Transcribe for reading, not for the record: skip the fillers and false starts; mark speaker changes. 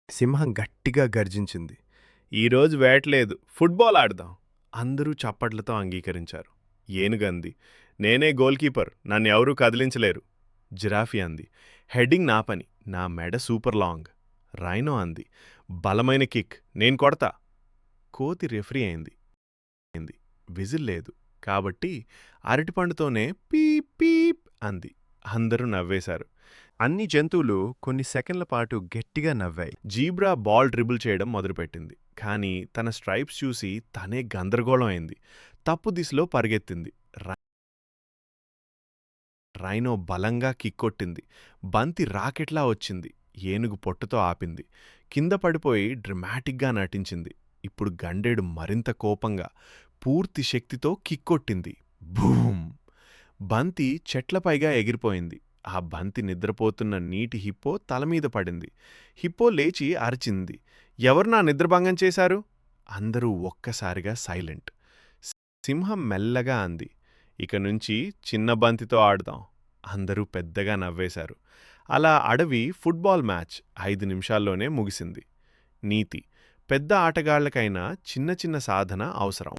Speaker 1: సింహం గట్టిగా గర్జించింది. ఈరోజు వేటలేదు, ఫుట్బాల్ ఆడదాం. అందరూ చప్పట్లతో అంగీకరించారు. ఏనుగంది, నేనే గోల్ కీపర్, నన్నెవరూ కదిలించలేరు. జిరాఫీ అంది, హెడ్డింగ్ నా పని, నా మెడ సూపర్ లాంగ్. రైనో అంది, బలమైన కిక్, నేను కొడతా. కోతి రెఫరీ అయింది. విజిల్ లేదు కాబట్టి అరటిపండుతోనే పీప్ పీప్ అంది. అందరూ నవ్వేశారు. అన్ని జంతువులు కొన్ని సెకండ్ల పాటు గట్టిగా నవ్వాయి. జీబ్రా బాల్ డ్రిబుల్ చేయడం మొదలుపెట్టింది. కానీ తన స్ట్రైప్స్ చూసి తనే గందరగోళం అయింది. తప్పు దిశలో పరిగెత్తింది. రైనో బలంగా కిక్కొట్టింది. బంతి రాకెట్లా వచ్చింది. ఏనుగు పొట్టుతో ఆపింది. కింద పడిపోయి డ్రమాటిక్గా నటించింది. ఇప్పుడు గండేడు మరింత కోపంగా పూర్తి శక్తితో కిక్కొట్టింది. భూమ్! బంతి చెట్లపైగా ఎగిరిపోయింది. ఆ బంతి నిద్రపోతున్న నీటి హిప్పో తలమీద పడింది. హిప్పో లేచి అరిచింది, ఎవరు నా నిద్రభంగం చేశారు? అందరూ ఒక్కసారిగా సైలెంట్. సింహం మెల్లగా అంది, ఇక నుంచి చిన్న బంతితో ఆడుదాం. అందరూ పెద్దగా నవ్వేశారు. అలా అడవి ఫుట్బాల్ మ్యాచ్ 5 నిమిషాల్లోనే ముగిసింది. నీతి: పెద్ద ఆటగాళ్లకైనా చిన్న చిన్న సాధన అవసరం.